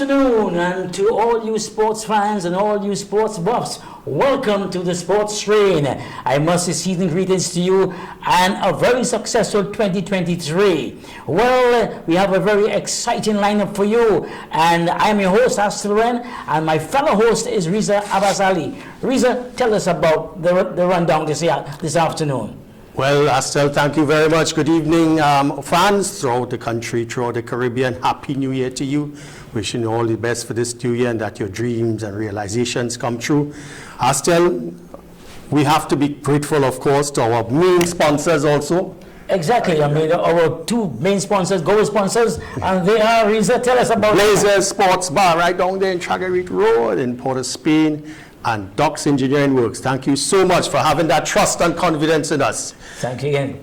afternoon, and to all you sports fans and all you sports buffs, welcome to the Sports Train. I must say season greetings to you and a very successful 2023. Well, we have a very exciting lineup for you, and I'm your host, S01EP03, and my fellow host is Riza Abbas Ali. Riza, tell us about the rundown this afternoon. Well, Astel, thank you very much. Good evening, fans throughout the country, throughout the Caribbean. Happy New Year to you. Wishing you all the best for this new year and that your dreams and realizations come true. Astel, we have to be grateful, of course, to our main sponsors also. Exactly. I mean, our two main sponsors, goal sponsors, and they are, Riza, tell us about Blazer Sports Bar right down there in Chagarit Road in Port of Spain, and Docks Engineering Works. Thank you so much for having that trust and confidence in us. Thank you again.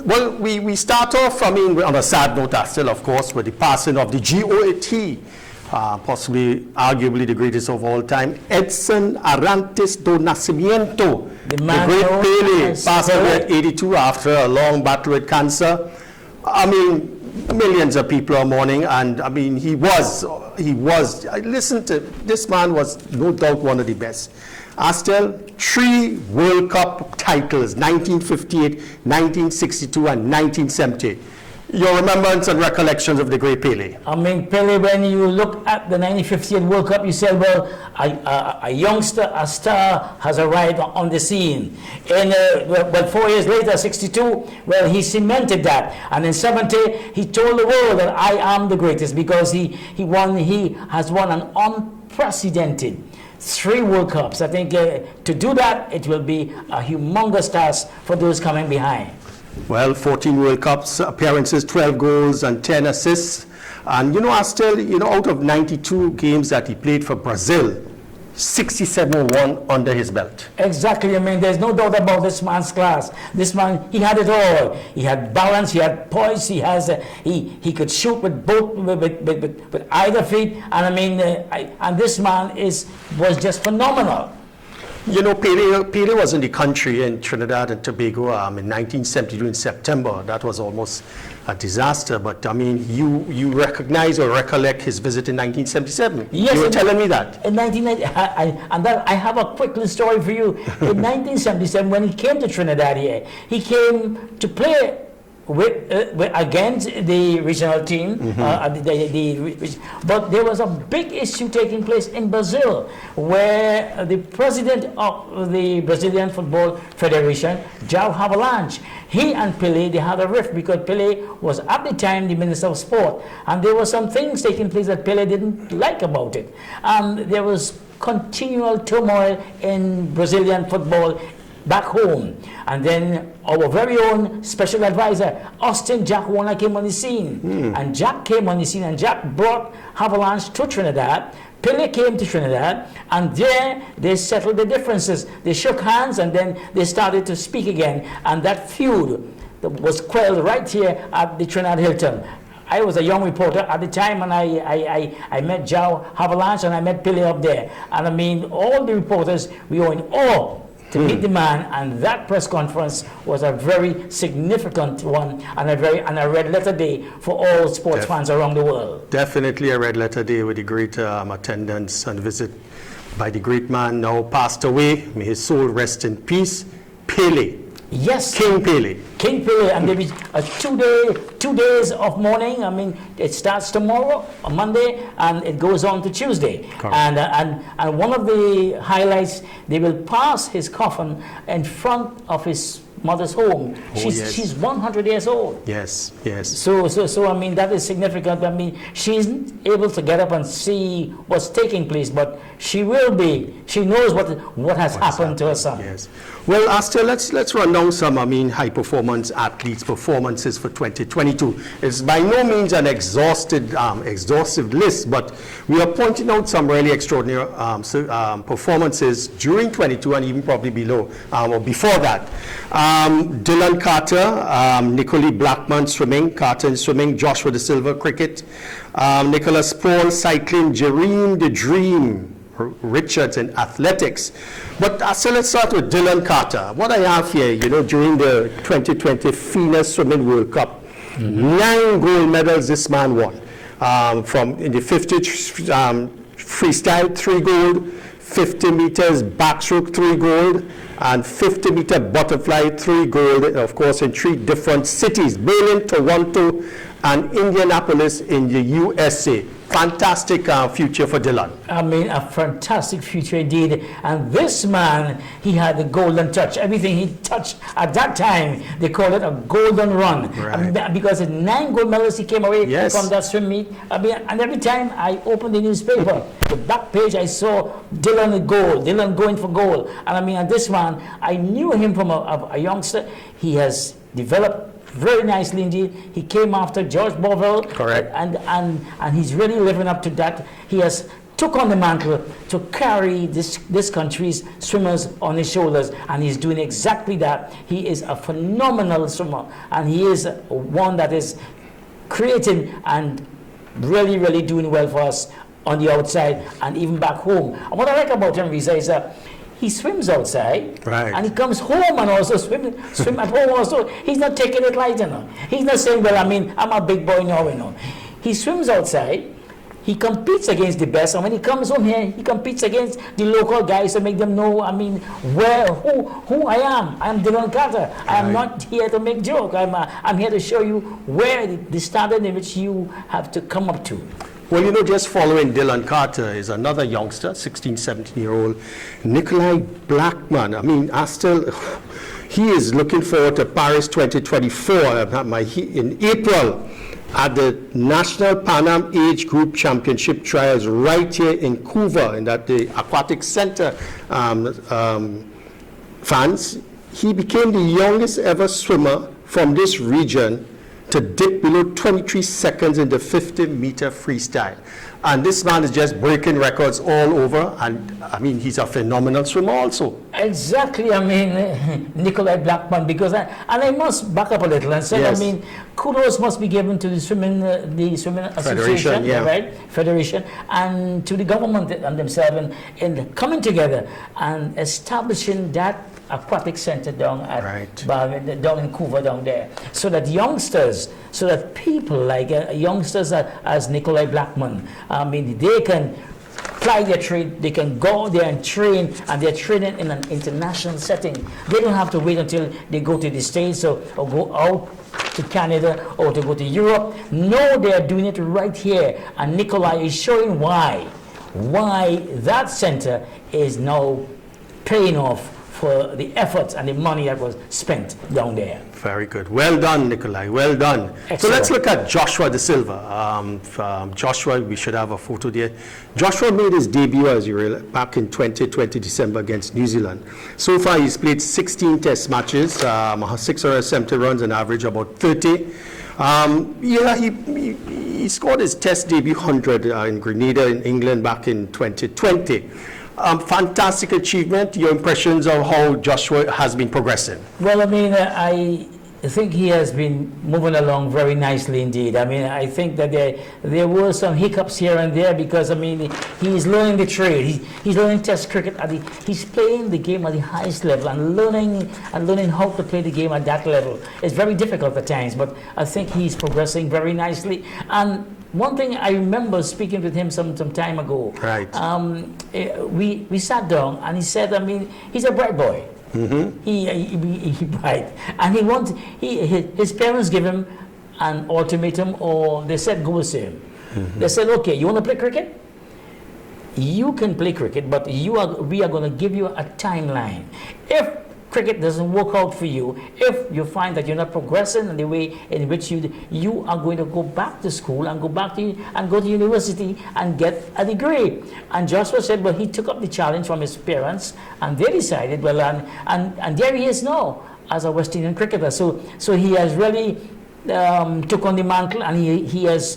Well, we start off, I mean, on a sad note, still, of course, with the passing of the GOAT, possibly, arguably the greatest of all time, Edson Arantes do Nascimento, the great Pele, passed away at 82 after a long battle with cancer. I mean, millions of people are mourning, and I mean, listen to, this man was no doubt one of the best. Astel, 3 World Cup titles, 1958, 1962, and 1970. Your remembrance and recollections of the great Pele? I mean, Pele, when you look at the 1958 World Cup, you said, well, a youngster, a star has arrived on the scene. And but 4 years later, 62, well, he cemented that. And in 70, he told the world that I am the greatest, because he has won an unprecedented 3 World Cups. I think to do that, it will be a humongous task for those coming behind. Well, 14 World Cups appearances, 12 goals and 10 assists. And, you know, Astel, you know, out of 92 games that he played for Brazil, 67 won under his belt. Exactly. I mean, there's no doubt about this man's class. This man, he had it all. He had balance, he had poise, he could shoot with both, with either feet. And I mean, and this man was just phenomenal. You know, Pele was in the country in Trinidad and Tobago in 1972 in September. That was almost a disaster. But I mean, you recognize or recollect his visit in 1977. Yes, you were telling me that. In 1990, I have a quick little story for you. In 1977, when he came to Trinidad here, he came to play against the regional team, but there was a big issue taking place in Brazil, where the president of the Brazilian Football Federation, João Havelange, he and Pele, they had a rift, because Pele was at the time the Minister of Sport, and there were some things taking place that Pele didn't like about it. There was continual turmoil in Brazilian football back home. And then our very own special advisor, Austin Jack Warner, came on the scene. And Jack came on the scene, and Jack brought Havelange to Trinidad. Pele came to Trinidad, and there they settled the differences. They shook hands, and then they started to speak again. And that feud was quelled right here at the Trinidad Hilton. I was a young reporter at the time, and I met João Havelange, and I met Pele up there. And I mean, all the reporters, we were in awe to meet the man, and that press conference was a very significant one, and a red letter day for all sports fans around the world. Definitely a red letter day with the great attendance and visit by the great man now passed away. May his soul rest in peace. Pele. Yes. King Pele. King Pele, and there is a 2 days of mourning. I mean, it starts tomorrow, on Monday, and it goes on to Tuesday. And one of the highlights, they will pass his coffin in front of his mother's home. She's 100 years old. Yes, yes. So I mean, that is significant. I mean, she isn't able to get up and see what's taking place, but she will be. She knows what has happened to her son. Yes. Well, Astel, let's run down some, I mean, high performance athletes' performances for 2022. It's by no means an exhaustive list, but we are pointing out some really extraordinary performances during 22 and even probably below or before that. Dylan Carter, Nicolai Blackman swimming, Carter in swimming, Joshua De Silva cricket, Nicholas Paul cycling, Jereen the Dream Richards in athletics. But so let's start with Dylan Carter. What I have here, you know, during the 2020 FINA Swimming World Cup, 9 gold medals this man won. from in the 50 freestyle, 3 gold, 50 meters backstroke, 3 gold, and 50-meter butterfly, 3 gold, of course, in 3 different cities, Berlin, Toronto, and Indianapolis in the USA. Fantastic future for Dylan. I mean, a fantastic future indeed. And this man, he had the golden touch. Everything he touched at that time, they call it a golden run. Right. I mean, because 9 gold medals he came away Yes. from that swim meet. I mean, and every time I opened the newspaper, the back page, I saw Dylan at gold, Dylan going for gold. And I mean, and this man, I knew him from a youngster. He has developed very nicely indeed. He came after George Bovell. Correct. And he's really living up to that. He has took on the mantle to carry this country's swimmers on his shoulders, and he's doing exactly that. He is a phenomenal swimmer, and he is one that is creating and really, really doing well for us on the outside and even back home. And what I like about him, Risa, is that he swims outside, right, and he comes home and also swim at home also. He's not taking it light, you know. He's not saying, well, I mean, I'm a big boy now, you know. He swims outside, he competes against the best, and when he comes home here, he competes against the local guys to make them know, I mean, who I am. I'm Dylan Carter. I am not here to make joke. I'm here to show you where the standard in which you have to come up to. Well, you know, just following Dylan Carter is another youngster, 16, 17-year-old, Nikolai Blackman. I mean, he is looking forward to Paris 2024 in April at the National Pan Am Age Group Championship Trials right here in Couva, in that the Aquatic Center fans. He became the youngest ever swimmer from this region to dip below 23 seconds in the 50-meter freestyle. And this man is just breaking records all over, and I mean, he's a phenomenal swimmer also. Exactly, I mean, Nikolai Blackman, because I must back up a little and say, Yes. I mean, kudos must be given to the swimming association, yeah. right, federation, and to the government and themselves in coming together and establishing that aquatic center down at down in Couva down there, so that youngsters, so that people like youngsters as Nikolai Blackman, I mean, they can ply their trade, they can go there and train, and they're training in an international setting. They don't have to wait until they go to the States or go out to Canada or to go to Europe. No, they're doing it right here, and Nikolai is showing why that center is now paying off for the efforts and the money that was spent down there. Very good. Well done, Nikolai. Well done. Excellent. So let's look at Joshua De Silva. Joshua, we should have a photo there. Joshua made his debut, as you realize, back in 2020 December against New Zealand. So far, he's played 16 test matches, 670 runs on average, about 30. He scored his test debut 100 in Grenada in England back in 2020. Fantastic achievement. Your impressions of how Joshua has been progressing? Well, I mean, I think he has been moving along very nicely indeed. I mean, I think that there were some hiccups here and there because, I mean, he's learning the trade. He's learning test cricket. He's playing the game at the highest level and learning how to play the game at that level. It's very difficult at times, but I think he's progressing very nicely. And one thing I remember speaking with him some time ago. Right. We sat down and he said, I mean, he's a bright boy. Mm-hmm. He bright, and his parents give him an ultimatum, or they set goals to him. Mm-hmm. They said, okay, you want to play cricket? You can play cricket, but we are going to give you a timeline. If cricket doesn't work out for you, if you find that you're not progressing in the way in which you are going to go back to school and go to university and get a degree. And Joshua said, well, he took up the challenge from his parents, and they decided, well, and there he is now as a West Indian cricketer. So he has really took on the mantle, and he has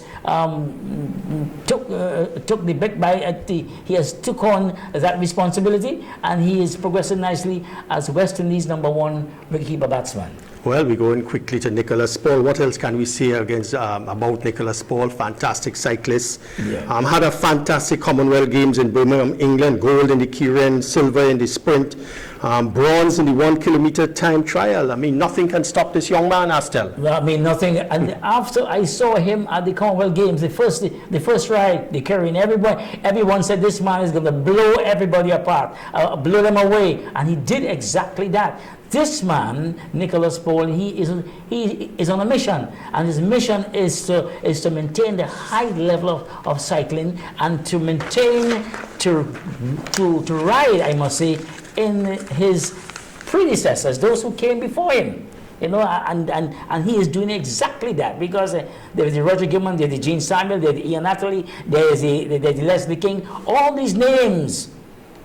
took the big bite at he has took on that responsibility, and he is progressing nicely as West Indies #1 wicketkeeper batsman. Well, we're going quickly to Nicholas Paul. What else can we say about Nicholas Paul? Fantastic cyclist. Yeah. Had a fantastic Commonwealth Games in Birmingham, England. Gold in the keirin, silver in the sprint. bronze in the 1 kilometer time trial. I mean, nothing can stop this young man, Astel. I mean, nothing. And after I saw him at the Commonwealth Games, the first ride, the carrying everyone said this man is going to blow everybody apart, blow them away, and he did exactly that. This man, Nicholas Paul, he is on a mission, and his mission is to maintain the high level of cycling and to maintain to ride, I must say, in his predecessors, those who came before him. You know, and he is doing exactly that, because there's the Roger Gilman, there's the Gene Samuel, there's the Ian Atherley, there's the Leslie King, all these names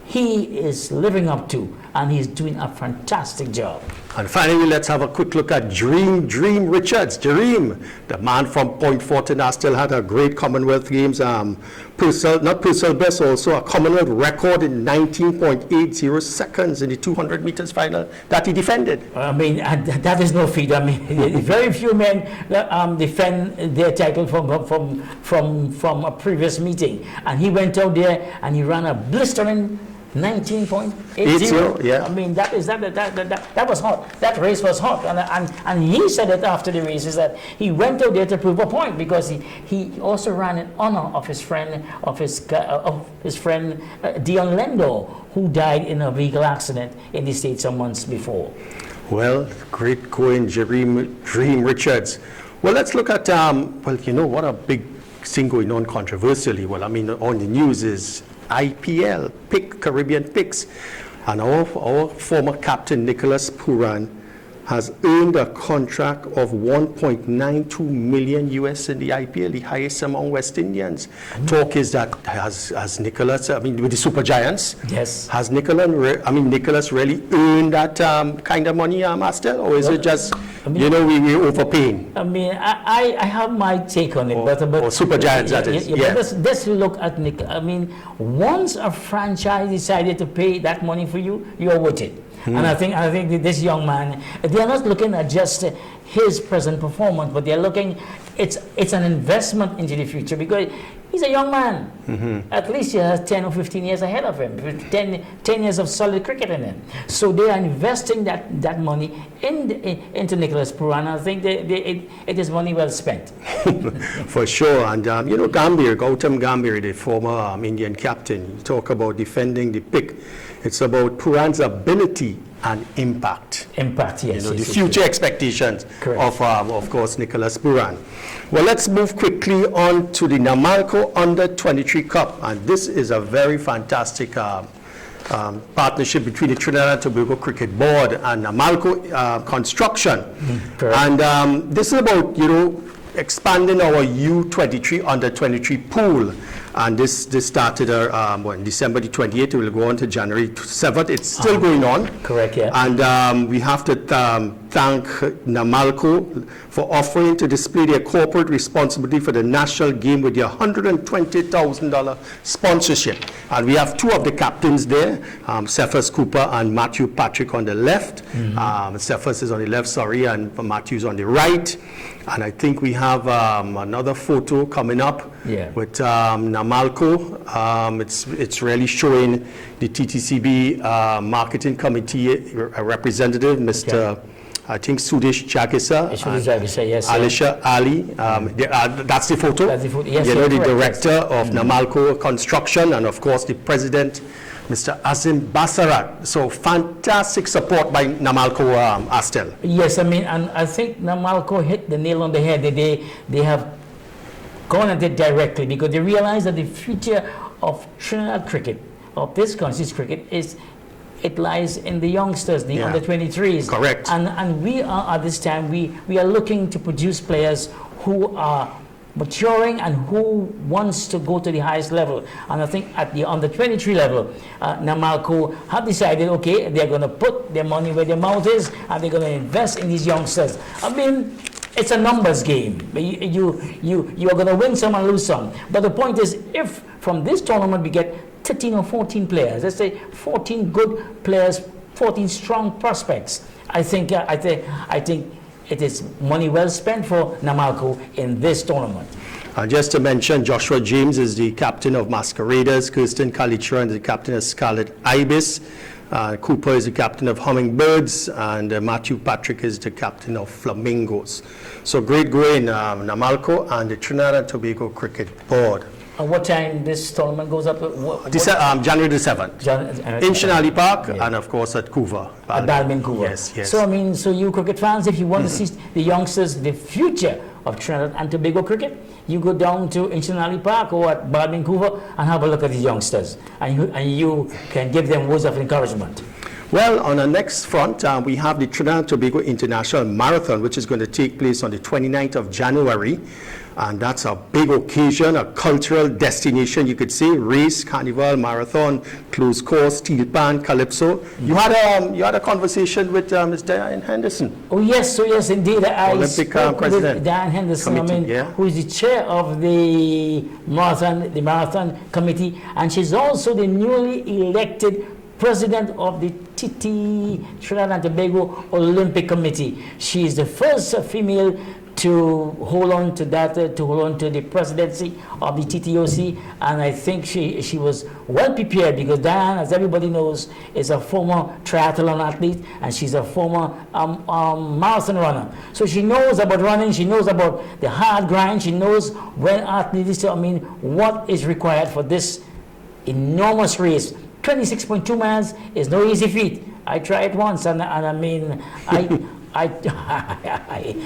he is living up to, and he's doing a fantastic job. And finally, let's have a quick look at Dream Richards. Dream, the man from Point Fortin, still had a great Commonwealth Games, not personal best, also a Commonwealth record in 19.80 seconds in the 200 meters final that he defended. I mean, that is no feat. I mean, very few men defend their title from a previous meeting, and he went out there and he ran a blistering 19.80. Yeah. I mean, that was hot. That race was hot, and he said it after the race, is that he went out there to prove a point, because he also ran in honor of his friend Dion Lendo, who died in a vehicle accident in the States some months before. Well, great going, Dream Richards. Well, let's look at well, you know what a big thing going on controversially. Well, I mean, on the news is IPL, Caribbean Picks, and our former captain Nicholas Puran has earned a contract of 1.92 million US in the IPL, the highest among West Indians. Talk is that has Nicholas, I mean, with the Super Giants, yes, has Nicholas really earned that kind of money, Master, or is it just, I mean, you know, we overpaying? I mean, I have my take on it, or Super Giants, that is. Yeah. Let's look at Nick. I mean, once a franchise decided to pay that money for you, you're worth it. And I think this young man, they are not looking at just his present performance, but they are looking, it's an investment into the future, because he's a young man. At least he has 10 or 15 years ahead of him, 10 years of solid cricket in him. So they are investing that money into Nicholas Puran. I think it is money well spent. For sure. And you know, Gautam Gambhir, the former Indian captain, you talk about defending the pick. It's about Puran's ability and impact. Impact, yes. You know, the future expectations of course, Nicholas Puran. Well, let's move quickly on to the Namalco Under-23 Cup. And this is a very fantastic partnership between the Trinidad and Tobago Cricket Board and Namalco Construction. And this is about, you know, expanding our U23 Under-23 pool. And this started in December the 28th. It will go on to January 7th. It's still going on. Correct, yeah. And we have to thank Namalco for offering to display their corporate responsibility for the national game with their $120,000 sponsorship. And we have two of the captains there, Cephas Cooper and Matthew Patrick on the left. Cephas is on the left, sorry, and Matthew's on the right. And I think we have another photo coming up with Namalco. It's really showing the TTCB marketing committee representative, Mr. I think Sudesh Jagisa, yes, Alisha Ali. That's the photo. That's the photo. Yes, you know, the correct, director of Namalco Construction, and of course the president, Mr. Azim Basarat. So fantastic support by Namalco, Astel. Yes, I mean, and I think Namalco hit the nail on the head. They have gone at it directly, because they realize that the future of Trinidad cricket, of this country's cricket, it lies in the youngsters, the under-23s. Correct. And we are, at this time, we are looking to produce players who are maturing and who wants to go to the highest level. And I think at the under-23 level, Namalco have decided, okay, they're going to put their money where their mouth is, and they're going to invest in these youngsters. I mean, it's a numbers game. You are going to win some and lose some. But the point is, if from this tournament we get 13 or 14 players, let's say 14 good players, 14 strong prospects, I think it is money well spent for Namalco in this tournament. Just to mention, Joshua James is the captain of Masqueraders, Kirsten Kalitra is the captain of Scarlet Ibis, Cooper is the captain of Hummingbirds, and Matthew Patrick is the captain of Flamingos. So great going, Namalco and the Trinidad and Tobago Cricket Board. And what time this tournament goes up? January the 7th. In Shinali Park, yeah. And of course at Couva. At Balmain Couva. Yes, yes. So I mean, so you cricket fans, if you want to see the youngsters, the future of Trinidad and Tobago cricket, you go down to Shinali Park or at Balmain Couva and have a look at the youngsters, and you can give them words of encouragement. Well, on the next front, we have the Trinidad and Tobago International Marathon, which is going to take place on the 29th of January. And that's a big occasion, a cultural destination, you could say, race, carnival, marathon, closed course, steel pan, calypso. You had a conversation with Ms. Diane Henderson. Oh yes, so yes, indeed. I Olympic spoke president. with Diane Henderson, Committee, yeah. who is the chair of the marathon committee, and she's also the newly elected president of the Trinidad and Tobago Olympic Committee. She is the first female to hold on to that, to hold on to the presidency of the TTOC, and I think she was well prepared, because Diane, as everybody knows, is a former triathlon athlete, and she's a former marathon runner. So she knows about running, she knows about the hard grind, she knows when athletes, I mean, what is required for this enormous race. 26.2 miles is no easy feat. I tried once, and I mean,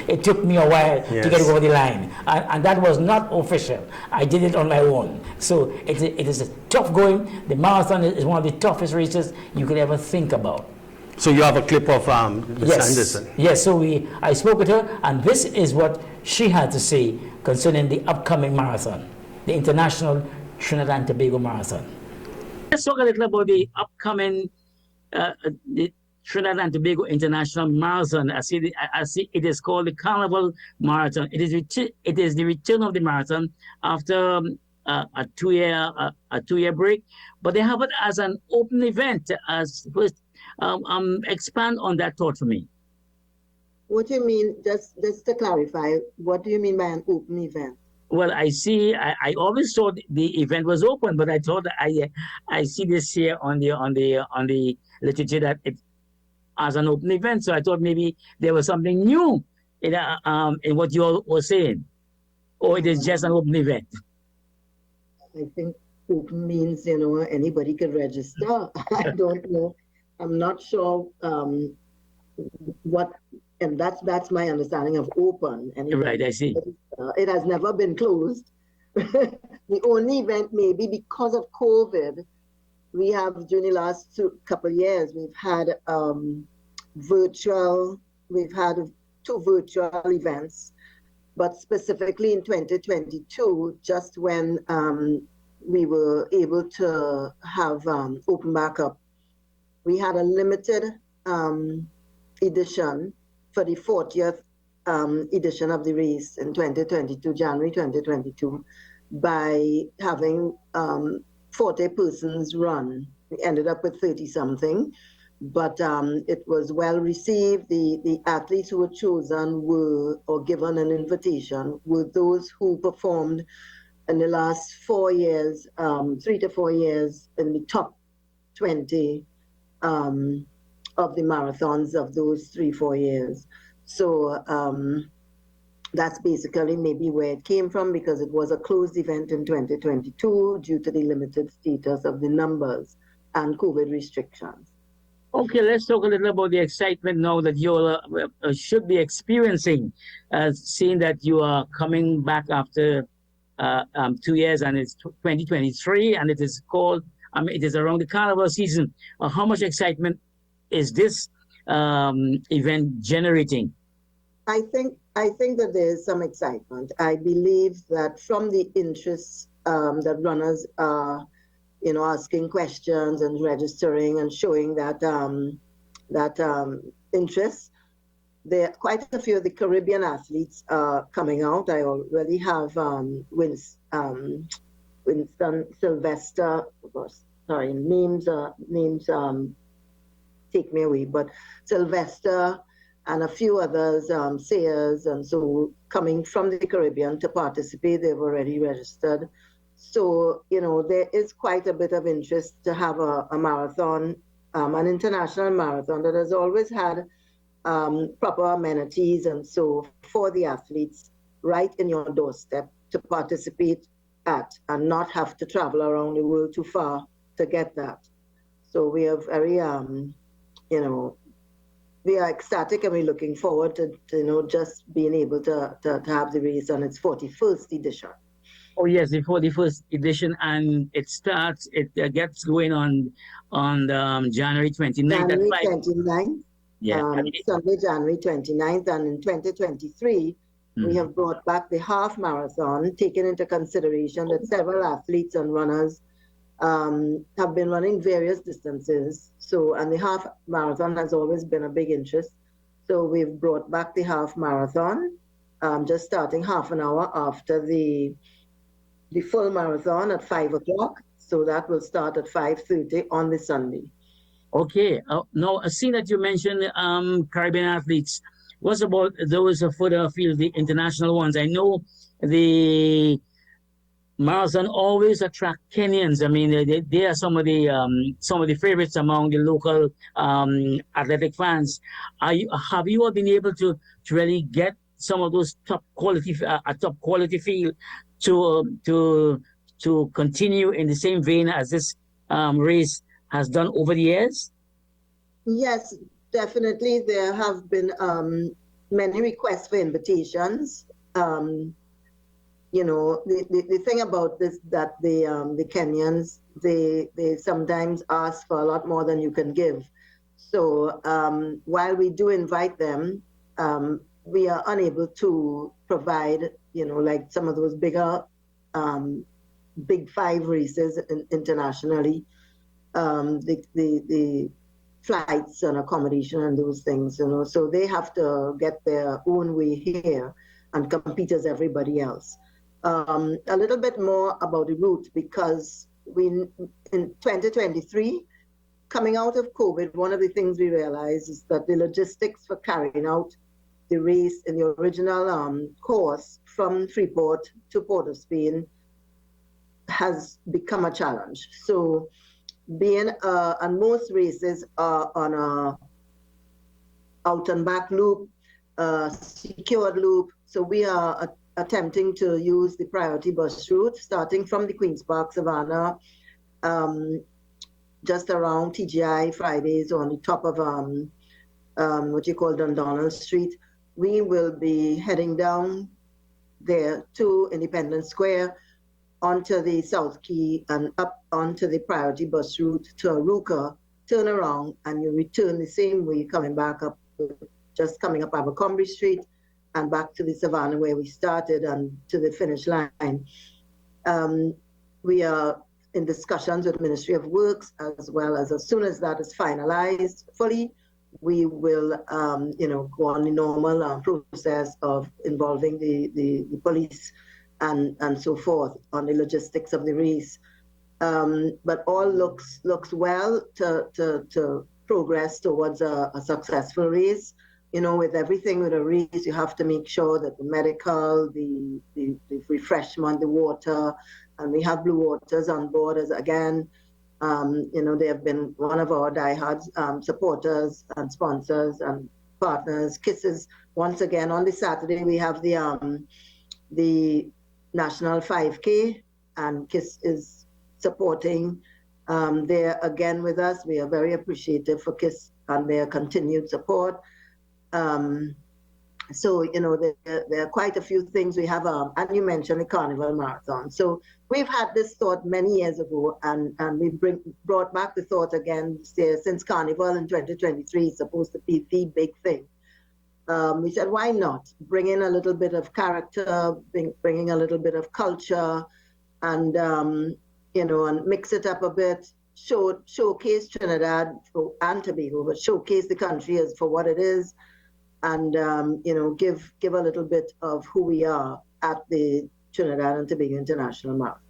it took me a while to get over the line, and that was not official. I did it on my own. So it is a tough going. The marathon is one of the toughest races you could ever think about. So you have a clip of Ms. Henderson. Yes, so I spoke with her, and this is what she had to say concerning the upcoming marathon, the International Trinidad and Tobago Marathon. Let's talk a little about the upcoming the Trinidad and Tobago International Marathon. I see it is called the Carnival Marathon. It is the return of the marathon after a two-year break, but they have it as an open event. As first, expand on that thought for me. What do you mean? Just to clarify, what do you mean by an open event? Well, I see. I always thought the event was open, but I thought I see this here on the literature that it as an open event. So I thought maybe there was something new in what you all were saying, or it is just an open event. I think open means anybody can register. I don't know. I'm not sure what. And that's my understanding of open. Right, I see. It has never been closed. The only event, maybe because of COVID, we have during the last couple of years, we've had two virtual events, but specifically in 2022, just when we were able to have open back up, we had a limited edition for the 40th edition of the race in 2022, January 2022, by having 40 persons run. We ended up with 30-something, but it was well received. The athletes who were chosen or given an invitation were those who performed in the last 4 years, 3 to 4 years, in the top 20 of the marathons of those 3-4 years. So that's basically maybe where it came from, because it was a closed event in 2022 due to the limited status of the numbers and COVID restrictions. Okay, let's talk a little about the excitement now that you should be experiencing, seeing that you are coming back after 2 years, and it's 2023, and it is called, it is around the carnival season. How much excitement is this event generating? I think that there is some excitement. I believe that from the interest that runners are, asking questions and registering and showing that interest, there are quite a few of the Caribbean athletes coming out. I already have Winston Sylvester. Sorry, names take me away, but Sylvester and a few others, Sayers, and so coming from the Caribbean to participate. They've already registered. So, there is quite a bit of interest to have a marathon an international marathon that has always had proper amenities and so for the athletes right in your doorstep to participate at and not have to travel around the world too far to get that. So we are very, you know, we are ecstatic and we're looking forward to you know, just being able to have the race on its 41st edition. Oh yes, the 41st edition, and it gets going on January 29th at January 5. 29th, Yeah. Sunday, January 29th, and in 2023, we have brought back the half marathon, taking into consideration that several athletes and runners have been running various distances. So, and the half marathon has always been a big interest. So we've brought back the half marathon, just starting half an hour after the full marathon at 5 o'clock. So that will start at 5:30 on the Sunday. Okay. Now, seeing that you mentioned Caribbean athletes, what about those further afield, the international ones? I know the marathon always attract Kenyans. I mean, they are some of the favorites among the local athletic fans. Have you all been able to really get some of those top quality field to continue in the same vein as this race has done over the years? Yes, definitely. There have been many requests for invitations. You know, the thing about this that the Kenyans, they sometimes ask for a lot more than you can give. So while we do invite them, we are unable to provide, you know, like some of those bigger big five races internationally, the flights and accommodation and those things, you know, so they have to get their own way here and compete as everybody else. A little bit more about the route, because in 2023, coming out of COVID, one of the things we realized is that the logistics for carrying out the race in the original course from Freeport to Port of Spain has become a challenge. So being, and most races are on a out and back loop, secured loop. So we are attempting to use the priority bus route, starting from the Queen's Park, Savannah, just around TGI Fridays on the top of what you call Dundonald Street. We will be heading down there to Independence Square, onto the South Quay and up onto the priority bus route to Aruca, turn around, and you return the same way, coming back up, just coming up Abercrombie Street and back to the Savannah where we started and to the finish line. We are in discussions with Ministry of Works, as well as soon as that is finalized fully, we will, you know, go on the normal process of involving the police and so forth on the logistics of the race. But all looks well to progress towards a successful race. You know, with everything with a race, you have to make sure that the medical, the refreshment, the water, and we have Blue Waters on board as again. You know, they have been one of our diehard supporters and sponsors and partners. Kisses, once again, on the Saturday, we have the National 5K, and KISS is supporting. They're again with us. We are very appreciative for KISS and their continued support. So, you know, there are quite a few things. We have, and you mentioned the Carnival Marathon. So we've had this thought many years ago, and we brought back the thought again since Carnival in 2023 is supposed to be the big thing. We said, why not bring in a little bit of character, bringing a little bit of culture, and you know, and mix it up a bit, showcase Trinidad and Tobago, but showcase the country as for what it is, and you know, give a little bit of who we are at the Trinidad and Tobago International Marathon.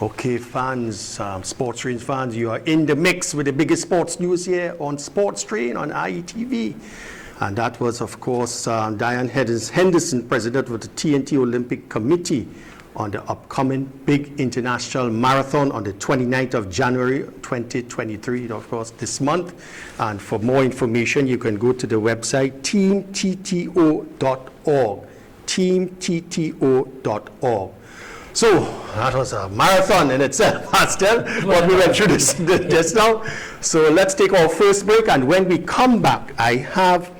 Okay, fans, Sports Train fans, you are in the mix with the biggest sports news here on Sports Train on IETV. And that was, of course, Diane Henderson, president of the TNT Olympic Committee, on the upcoming big international marathon on the 29th of January 2023, of course, this month. And for more information, you can go to the website teamtto.org, teamtto.org. So that was a marathon in itself, Pastor, what we went through this just now. So let's take our first break, and when we come back, I have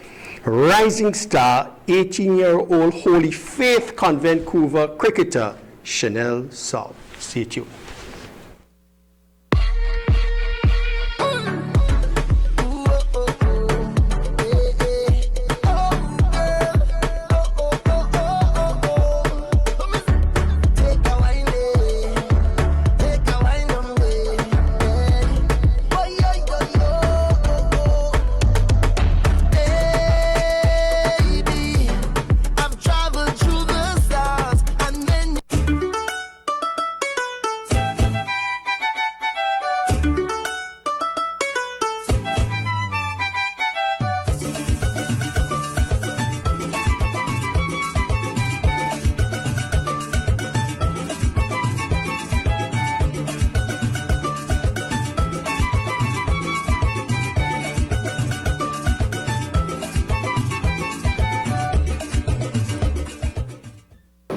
rising star, 18-year-old Holy Faith Convent Vancouver cricketer, Chanel Saul. Stay tuned.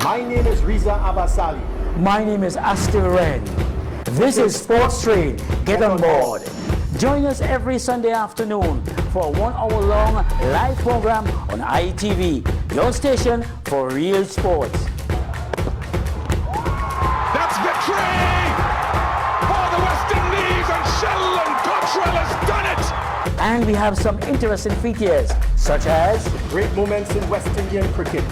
My name is Riza Abasali. My name is Astor Ren. This is Sports Trade. Get on board. Join us every Sunday afternoon for a 1 hour long live program on ITV, your station for real sports. That's victory for the West Indies, and Sheldon Cottrell has done it. And we have some interesting features, such as Great moments in West Indian cricket.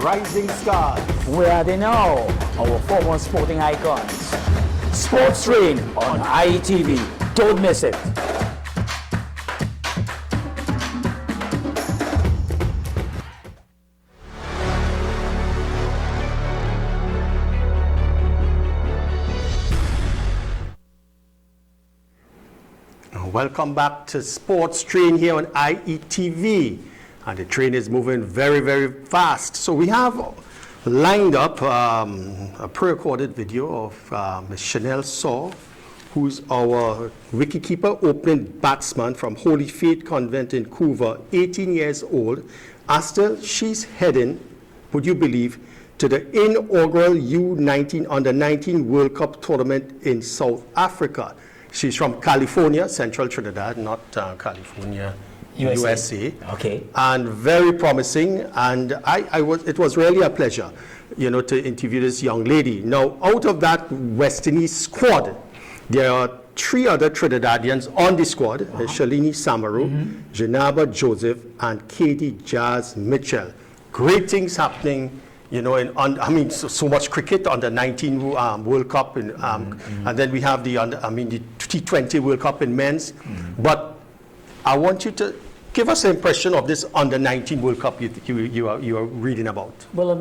Rising stars. Where Are They Now? Our former sporting icons. Sports Train on ITV. Don't miss it. Welcome back to Sports Train here on IETV. And the train is moving very, very fast. So we have lined up a pre-recorded video of Ms. Chanel Saw, who's our wicketkeeper, opening batsman from Holy Faith Convent in Vancouver, 18 years old. Astor, she's heading, would you believe, to the inaugural U19 Under-19 World Cup tournament in South Africa. She's from California, Central Trinidad, not California, USA. Okay. And very promising, and it was really a pleasure, to interview this young lady. Now, out of that West Indies squad, there are 3 other Trinidadians on the squad, Shalini Samaru, Janaba Joseph, and Katie Jazz Mitchell. Great things happening, so much cricket on the 19 World Cup, and then we have the T20 World Cup in men's. But I want you to give us an impression of this Under-19 World Cup you are reading about. Well,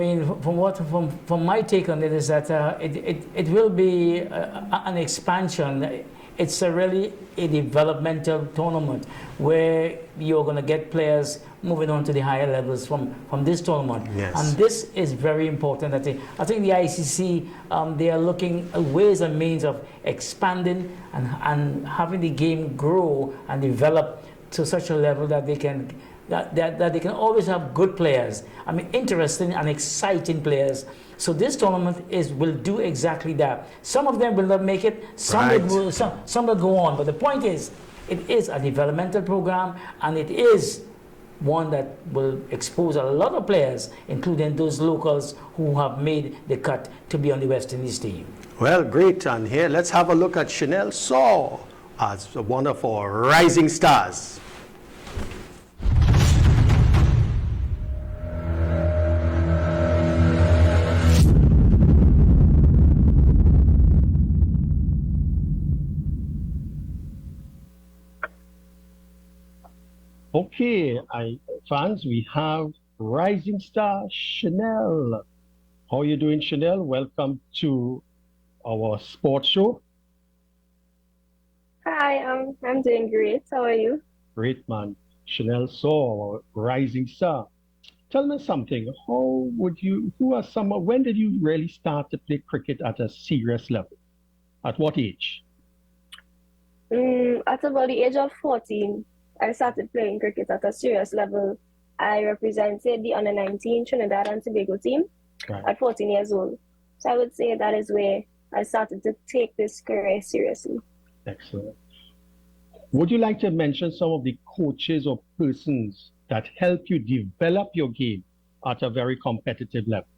from my take on it is that it will be an expansion. It's really a developmental tournament where you're going to get players moving on to the higher levels from this tournament. Yes. And this is very important. I think the ICC, they are looking at ways and means of expanding and having the game grow and develop to such a level that they can always have good players. Interesting and exciting players. So this tournament will do exactly that. Some of them will not make it, some will go on. But the point is, it is a developmental program, and it is one that will expose a lot of players, including those locals who have made the cut to be on the West Indies team. Well, great. And here, let's have a look at Chanel Saw as one of our rising stars. Okay, fans, we have rising star Chanel. How are you doing, Chanel? Welcome to our sports show. Hi, I'm doing great. How are you? Great, man. Chanel Saw, our rising star. Tell me something. When did you really start to play cricket at a serious level? At what age? At about the age of 14, I started playing cricket at a serious level. I represented the under-19 Trinidad and Tobago team at 14 years old. So I would say that is where I started to take this career seriously. Excellent. Would you like to mention some of the coaches or persons that help you develop your game at a very competitive level?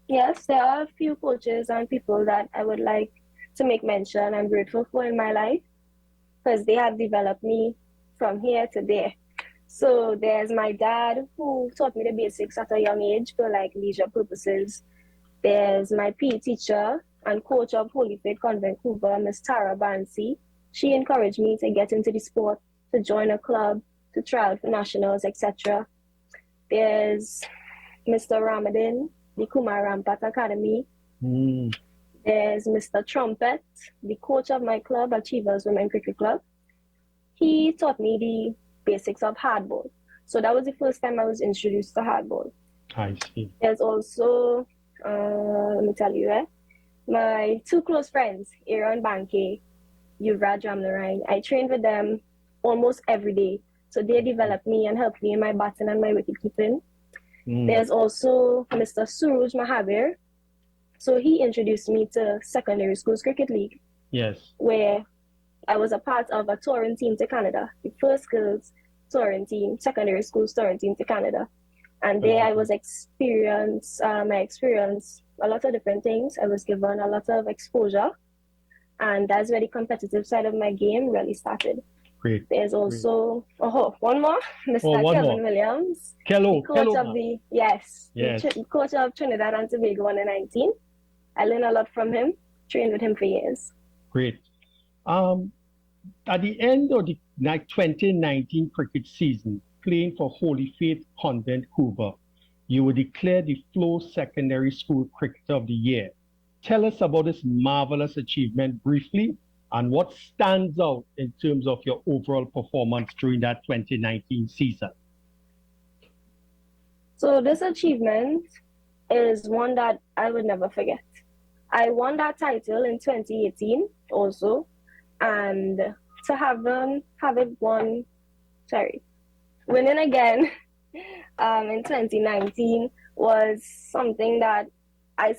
Yes, there are a few coaches and people that I would like to make mention. I'm grateful for in my life because they have developed me from here to there. So there's my dad who taught me the basics at a young age for like leisure purposes. There's my PE teacher and coach of Holy Faith Convent, Vancouver, Miss Tara Bansi. She encouraged me to get into the sport, to join a club, to try out for nationals, etc. There's Mr. Ramadan, the Kumar Rampat Academy. There's Mr. Trumpet, the coach of my club, Achievers Women Cricket Club. He taught me the basics of hardball. So that was the first time I was introduced to hardball. I see. There's also, let me tell you, my two close friends, Aaron Banke, Yuvraj Ramnarayan. I trained with them almost every day. So they developed me and helped me in my batting and my wicket keeping. There's also Mr. Suruj Mahavir. So he introduced me to secondary schools cricket league. Yes. Where I was a part of a touring team to Canada, the first girls touring team, secondary schools touring team to Canada. And there I was I experienced a lot of different things. I was given a lot of exposure. And that's where the competitive side of my game really started. Great. There's also, one more, Mr. Kelvin Williams. Kello. The coach of Trinidad and Tobago under-19. I learned a lot from him, trained with him for years. Great. At the end of the 2019 cricket season, playing for Holy Faith Convent, Vancouver, you were declared the Flow Secondary School Cricketer of the Year. Tell us about this marvelous achievement briefly and what stands out in terms of your overall performance during that 2019 season. So this achievement is one that I would never forget. I won that title in 2018 also, and to winning again in 2019 was something that I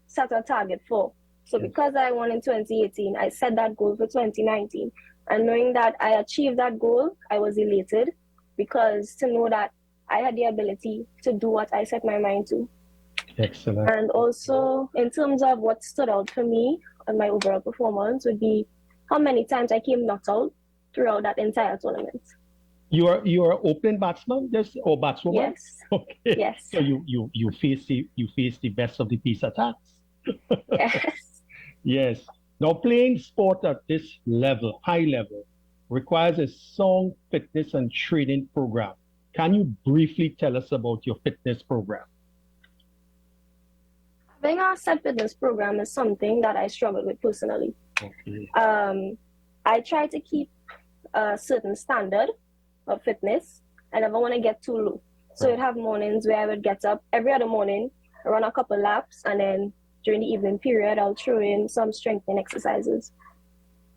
set a target for. So because I won in 2018, I set that goal for 2019. And knowing that I achieved that goal, I was elated because to know that I had the ability to do what I set my mind to. Excellent. And also, in terms of what stood out for me and my overall performance would be how many times I came knocked out throughout that entire tournament. You are an opening batsman, or batswoman? Yes. Okay. Yes. So you face the best of the piece attacks. Yes. Yes. Now playing sport at this level, high level, requires a strong fitness and training program. Can you briefly tell us about your fitness program? Having a set fitness program is something that I struggle with personally. Okay. I try to keep a certain standard of fitness. I never want to get too low. So I'd have mornings where I would get up every other morning, run a couple laps, and then during the evening period, I'll throw in some strengthening exercises.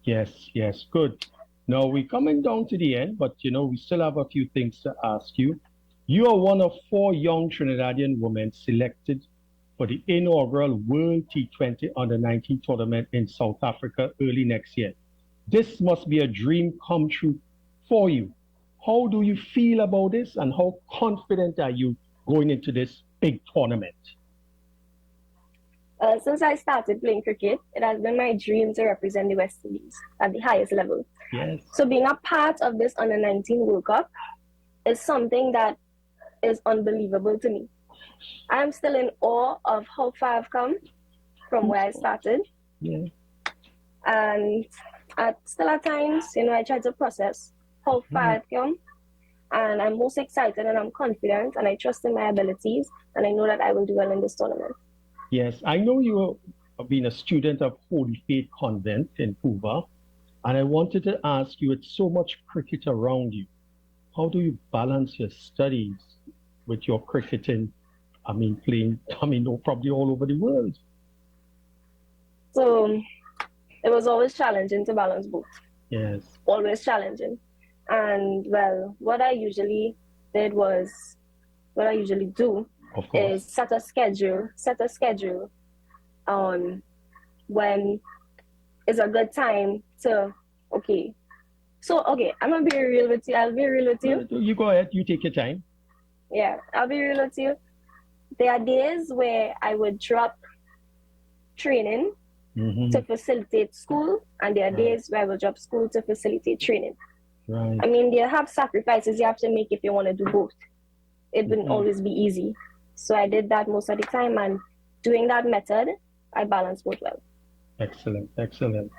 Yes, good. Now we're coming down to the end, but we still have a few things to ask you. You are one of 4 young Trinidadian women selected for the inaugural World T20 Under-19 tournament in South Africa early next year. This must be a dream come true for you. How do you feel about this, and how confident are you going into this big tournament? Since I started playing cricket, it has been my dream to represent the West Indies at the highest level. Yes. So being a part of this Under-19 World Cup is something that is unbelievable to me. I'm still in awe of how far I've come from where I started. Yeah. And still at times, I try to process how far I've come. And I'm most excited and I'm confident and I trust in my abilities and I know that I will do well in this tournament. Yes, I know you have been a student of Holy Faith Convent in Vancouver, and I wanted to ask you, with so much cricket around you, how do you balance your studies with your cricketing? I mean, playing, probably all over the world. So it was always challenging to balance both. Yes. Always challenging. And well, what I usually do Of course. is set a schedule on when is a good time to, okay. So, okay, I'm gonna be real with you. I'll be real with you. You go ahead, you take your time. Yeah, I'll be real with you. There are days where I would drop training to facilitate school, and there are days where I will drop school to facilitate training. Right. I mean, there have sacrifices you have to make if you want to do both. It wouldn't always be easy. So I did that most of the time, and doing that method, I balance both well. Excellent, excellent.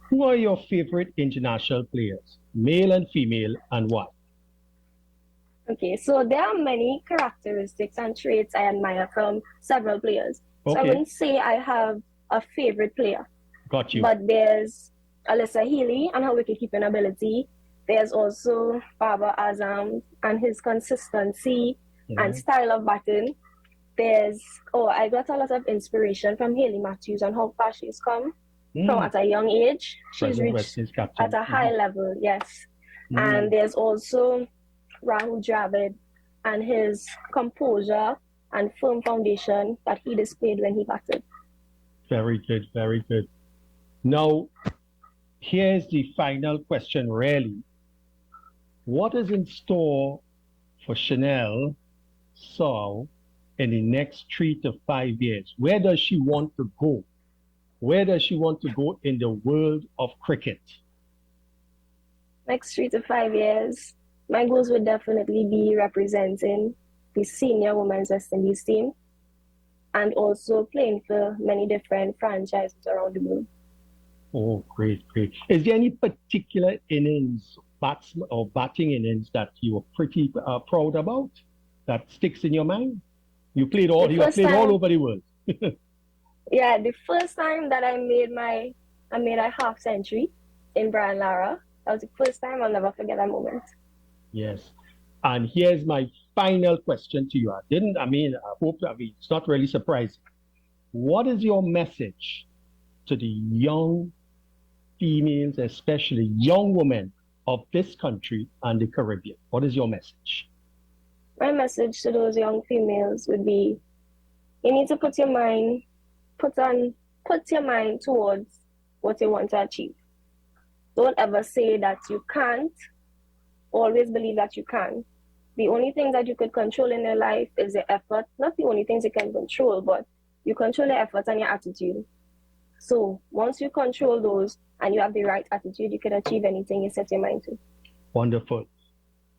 Who are your favorite international players, male and female, and why? Okay, so there are many characteristics and traits I admire from several players. So I Okay. wouldn't say I have a favorite player. Got you. But there's Alyssa Healy and her wicket-keeping ability. There's also Babar Azam and his consistency and style of batting. I got a lot of inspiration from Hayley Matthews and how far she's come from at a young age. She's reached at a high level, yes. And there's also Rahul Dravid and his composure and firm foundation that he displayed when he batted. Very good, very good. Now, here's the final question, really. What is in store for Chanel Saul in the next 3 to 5 years? Where does she want to go? Where does she want to go in the world of cricket? Next 3 to 5 years, my goals would definitely be representing the senior women's West Indies team and also playing for many different franchises around the world. Oh, great, great. Is there any particular innings, batting innings that you were pretty proud about that sticks in your mind? You have played all over the world. Yeah, the first time that I made a half century in Brian Lara, that was the first time. I'll never forget that moment. Yes. And here's my final question to you. I hope it's not really surprising. What is your message to the young females, especially young women of this country and the Caribbean? What is your message? My message to those young females would be, you need to put your mind towards what you want to achieve. Don't ever say that you can't. Always believe that you can. The only thing that you could control in your life is your effort. Not the only things you can control, but you control your effort and your attitude. So once you control those and you have the right attitude, you can achieve anything you set your mind to. Wonderful.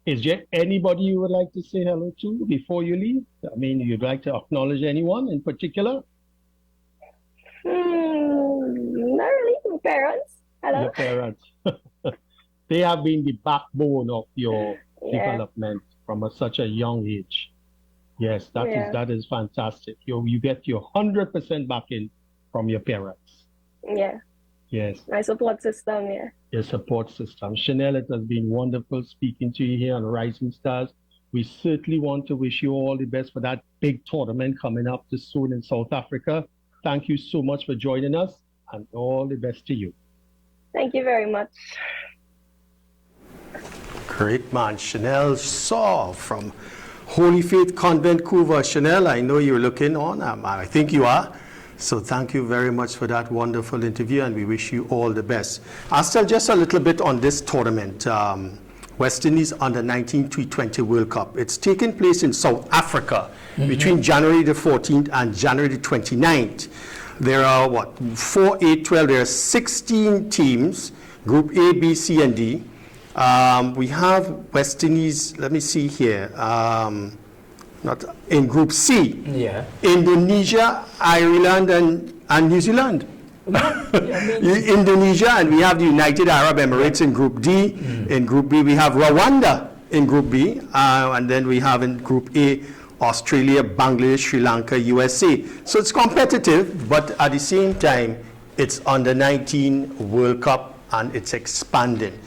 Is there anybody you would like to say hello to before you leave? I mean, you'd like to acknowledge anyone in particular? Not really. My parents. Hello. Your parents. They have been the backbone of your development from such a young age. Yes, that is fantastic. You get your 100% backing from your parents. Yeah. Yes. My support system, yeah. Your support system. Chanel, it has been wonderful speaking to you here on Rising Stars. We certainly want to wish you all the best for that big tournament coming up this soon in South Africa. Thank you so much for joining us, and all the best to you. Thank you very much. Great man, Chanel Saw from Holy Faith Convent, Vancouver. Chanel, I know you're looking on. I think you are. So thank you very much for that wonderful interview, and we wish you all the best. I'll tell just a little bit on this tournament, West Indies Under 19 T20 World Cup. It's taking place in South Africa between January the 14th and January the 29th. There are 4, 8, 12, there are 16 teams, Group A, B, C, and D. We have West Indies, let me see here, not in Group C. Yeah. Indonesia, Ireland, and New Zealand. Indonesia, and we have the United Arab Emirates in Group D. In Group B, we have Rwanda in Group B, and then we have in Group A, Australia, Bangladesh, Sri Lanka, USA. So it's competitive, but at the same time, it's Under 19 World Cup, and it's expanding.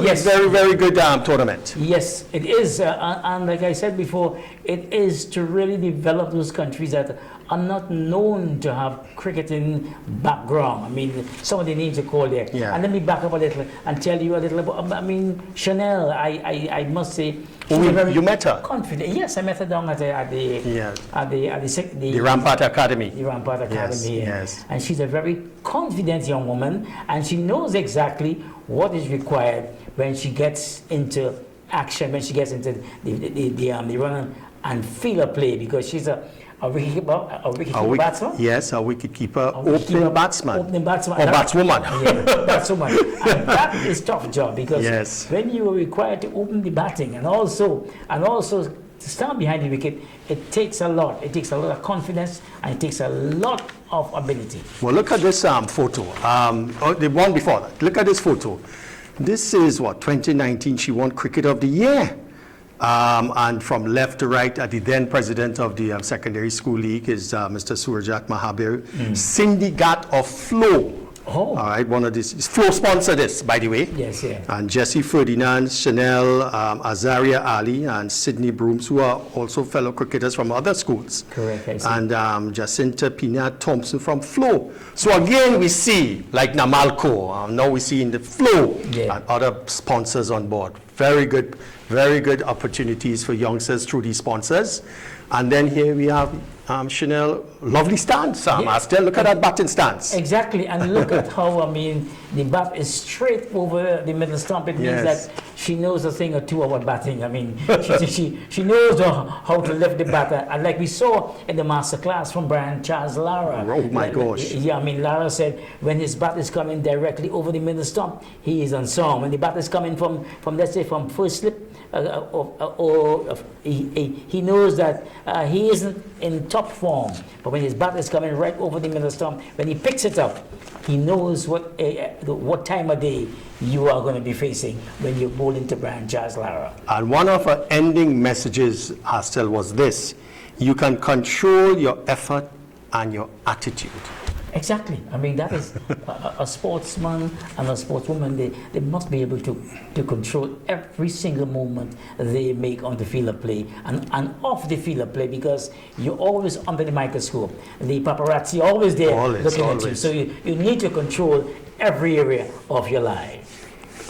Yes. Very, very good tournament. Yes, it is. And like I said before, it is to really develop those countries that are not known to have cricketing background. I mean, some of the names are called there. Yeah. And let me back up a little and tell you a little about, I mean, Chanel, I must say, she's Oh, a very you met her? confident. Yes, I met her down at The Rampart Academy. The Rampart Academy. Yes. And she's a very confident young woman, and she knows exactly what is required when she gets into action, when she gets into the run and fielder play, because she's a wicketkeeper batsman. Yes, a wicketkeeper, opening batsman. Opening batsman. Or batswoman. Yeah, batswoman. And that is tough job, because Yes. when you are required to open the batting and also to stand behind the wicket, it takes a lot. It takes a lot of confidence, and it takes a lot of ability. Well, look at this photo. The one before that. Look at this photo. This is what, 2019, she won Cricket of the Year. And from left to right, the then president of the Secondary School League is Mr. Surajat Mahabir. Syndicate of Flow. Oh. All right, one of these. Flow sponsored this, by the way. Yes, yeah. And Jesse Ferdinand, Chanel, Azaria Ali, and Sydney Brooms, who are also fellow cricketers from other schools. Correct, I see. And Jacinta Pina Thompson from Flow. So again, we see, like Namalco, now we see in the Flow, Yeah. and other sponsors on board. Very good opportunities for youngsters through these sponsors. And then here we have Chanel, lovely stance, Astel. Look at that batting stance. Exactly, and look at how, I mean, the bat is straight over the middle stump. It means Yes. that she knows a thing or two about batting. I mean, she knows how to lift the bat. And like we saw in the master class from Brian Charles Lara. Oh my gosh. Yeah, I mean, Lara said when his bat is coming directly over the middle stump, he is on song. When the bat is coming from let's say, from first slip, he knows that he isn't in top form. But when his bat is coming right over the middle stump, when he picks it up, he knows what time of day you are going to be facing when you bowl into Brian Charles Lara. And one of our ending messages, Astel, was this: you can control your effort and your attitude. Exactly. I mean, that is a sportsman and a sportswoman. They must be able to control every single moment they make on the field of play and off the field of play, because you're always under the microscope. The paparazzi are always there looking at you. So you need to control every area of your life.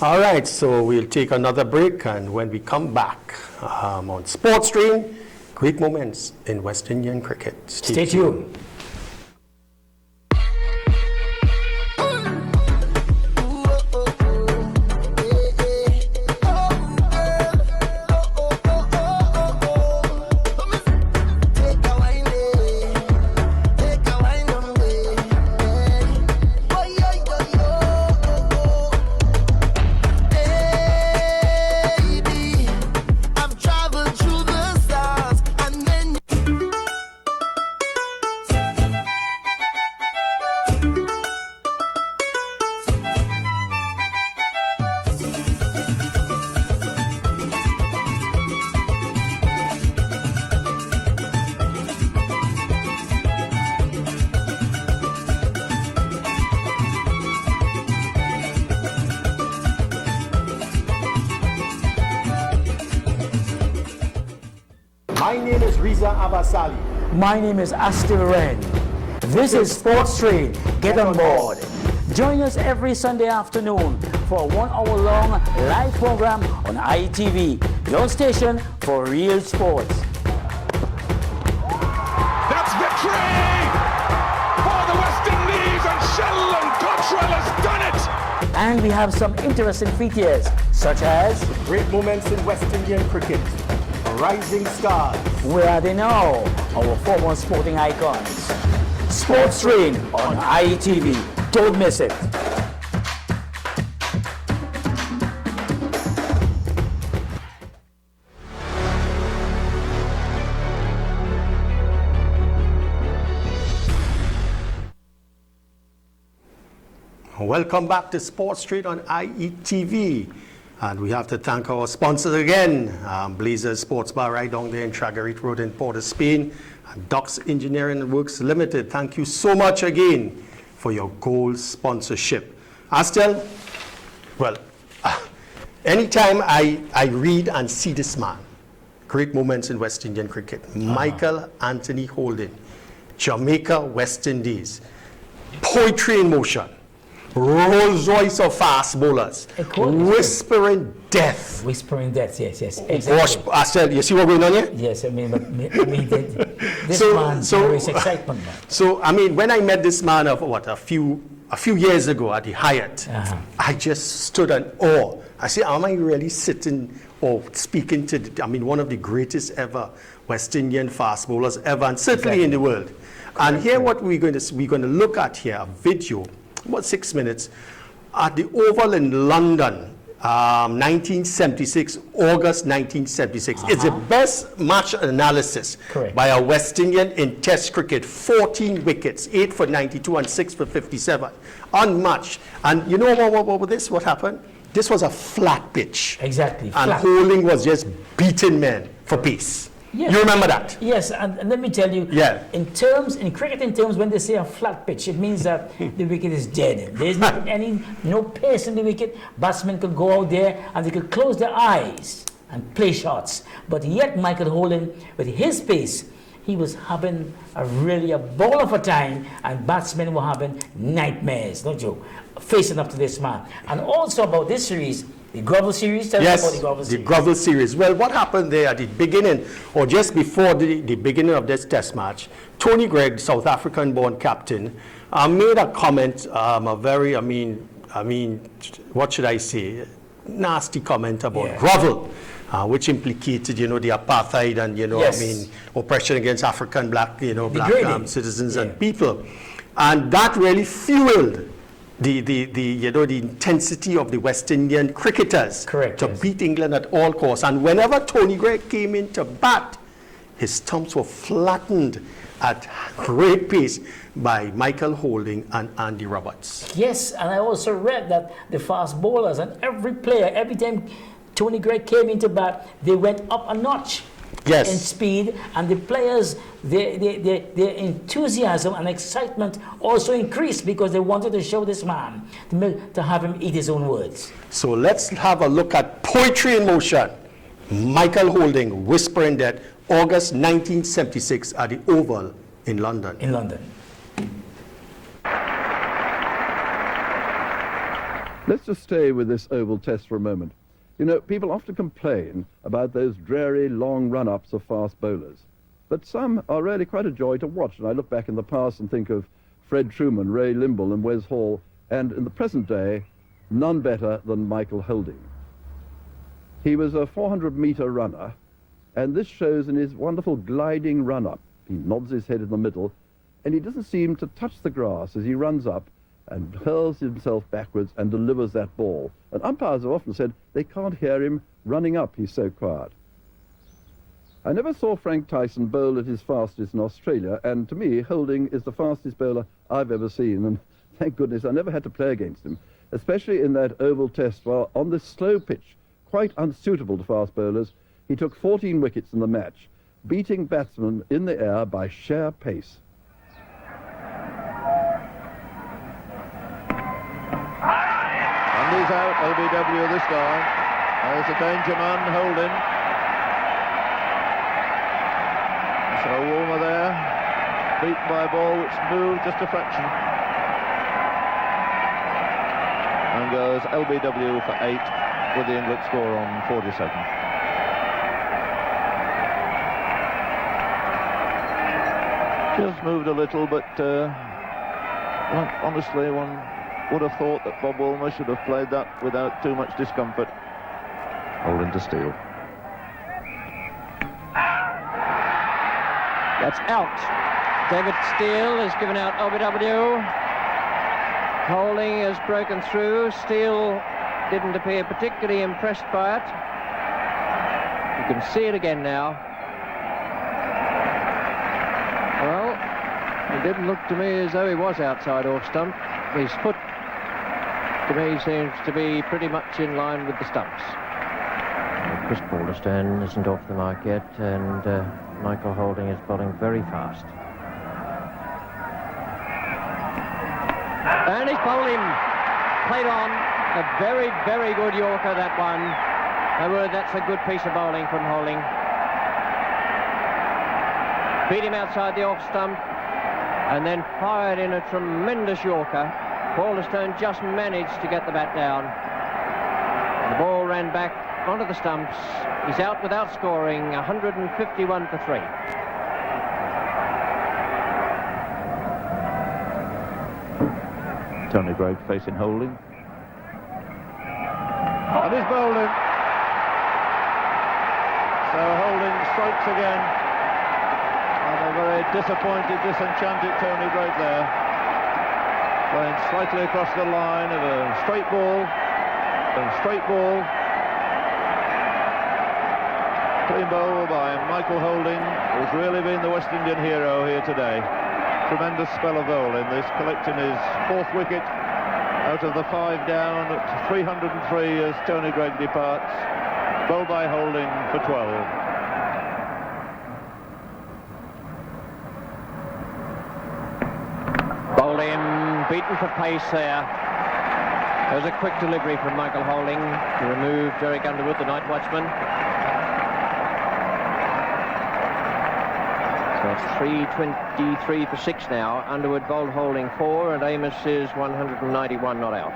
All right, so we'll take another break, and when we come back on Sports Stream, great moments in West Indian cricket. Stay tuned. My name is Riza Abasali. My name is Astil Ren. This is Sports Stream. Get on board. Join us every Sunday afternoon for a 1 hour long live program on ITV, your station for real sports. That's victory for the West Indies, and Sheldon Cottrell has done it. And we have some interesting features, such as Great moments in West Indian cricket. Rising stars. Where Are They Now? Our former sporting icons. Sports Stream on ITV. Don't miss it. Welcome back to Sports Street on IETV. And we have to thank our sponsors again, Blazers Sports Bar right down there in Tragarit Road in Port of Spain, and Docks Engineering Works Limited. Thank you so much again for your gold sponsorship. Astel, well, anytime I read and see this man, great moments in West Indian cricket, Michael Anthony Holding, Jamaica, West Indies, poetry in motion, Rolls Royce of fast bowlers, whispering death. Whispering death, yes, exactly. Gosh, I said, you see what's going on here? Yes, this man generates excitement, man. So, I mean, when I met this man of a few years ago at the Hyatt, I just stood in awe. I said, am I really sitting or speaking to, one of the greatest ever West Indian fast bowlers ever, and certainly in the world. And here what we're going to look at here, a video, about 6 minutes, at the Oval in London, 1976, August 1976. It's the best match analysis by a West Indian in Test cricket. 14 wickets, 8 for 92 and 6 for 57. Unmatched. And you know what happened? This was a flat pitch. Exactly. And Holding was just beating men for pace. Yes. You remember that? Yes, and let me tell you, in cricket, when they say a flat pitch, it means that the wicket is dead. There's no pace in the wicket. Batsmen could go out there and they could close their eyes and play shots. But yet Michael Holding, with his pace, he was having a ball of a time, and batsmen were having nightmares, don't you, facing up to this man. And also about this series, the Grovel series. Tell us about the Grovel series. The Grovel series. Well, what happened there at the beginning, or just before the beginning of this test match, Tony Greig, South African-born captain, made a comment, a very, what should I say, nasty comment about Grovel, which implicated, the apartheid and, oppression against African black citizens and people. And that really fueled the intensity of the West Indian cricketers to beat England at all costs. And whenever Tony Greig came in to bat, his stumps were flattened at great pace by Michael Holding and Andy Roberts. Yes, and I also read that the fast bowlers and every player, every time Tony Greig came into bat, they went up a notch in speed, and the players, their enthusiasm and excitement also increased because they wanted to show this man, to have him eat his own words. So let's have a look at poetry in motion. Michael Holding, whispering that, August 1976 at the Oval in London. In London. Let's just stay with this Oval Test for a moment. People often complain about those dreary, long run-ups of fast bowlers. But some are really quite a joy to watch. And I look back in the past and think of Fred Truman, Ray Limble and Wes Hall, and in the present day, none better than Michael Holding. He was a 400-meter runner, and this shows in his wonderful gliding run-up. He nods his head in the middle, and he doesn't seem to touch the grass as he runs up and hurls himself backwards and delivers that ball. And umpires have often said they can't hear him running up, he's so quiet. I never saw Frank Tyson bowl at his fastest in Australia, and to me, Holding is the fastest bowler I've ever seen, and thank goodness I never had to play against him, especially in that Oval Test, while on this slow pitch, quite unsuitable to fast bowlers, he took 14 wickets in the match, beating batsmen in the air by sheer pace. He's out, LBW this time. There's a danger man, Holding. So Warmer there, beaten by a ball which moved just a fraction. And goes LBW for 8 with the England score on 47. Just moved a little, but honestly, one would have thought that Bob Woolmer should have played that without too much discomfort. Holding to Steele. That's out. David Steele has given out LBW. Holding has broken through. Steele didn't appear particularly impressed by it. You can see it again now. Well, it didn't look to me as though he was outside off stump. His foot, to me, seems to be pretty much in line with the stumps. Chris Balderstone isn't off the mark yet, and Michael Holding is bowling very fast. And he's bowled him. played on. A very, very good Yorker, that one. That's a good piece of bowling from Holding. Beat him outside the off stump and then fired in a tremendous Yorker. Balderstone just managed to get the bat down. The ball ran back onto the stumps. He's out without scoring, 151 for 3. Tony Greig facing Holding. And he's bowled in. So Holding strikes again. And a very disappointed, disenchanted Tony Greig there. Playing slightly across the line of a straight ball. And straight ball. Clean bowl by Michael Holding, who's really been the West Indian hero here today. Tremendous spell of bowling. This collecting his 4th wicket out of the 5 down at 303 as Tony Greig departs. Bowled by Holding for 12. Bowling beaten for pace there. There's a quick delivery from Michael Holding to remove Derek Underwood, the night watchman. So it's 323 for 6 now. Underwood bowled Holding 4 and Amos is 191 not out.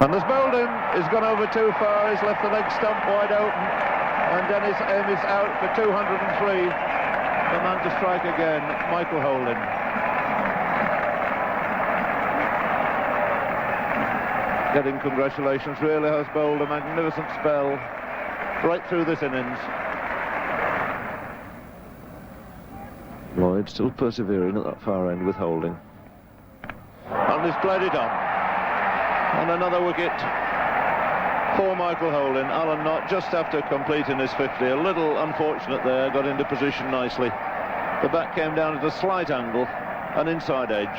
And there's bowled him. He's gone over too far. He's left the leg stump wide open. And Dennis Amos out for 203. The man to strike again, Michael Holding. Getting congratulations, really has bowled a magnificent spell right through this innings. Lloyd still persevering at that far end with Holding. And he's played it on. And another wicket for Michael Holding. Alan Knott just after completing his 50. A little unfortunate there, got into position nicely. The bat came down at a slight angle, an inside edge,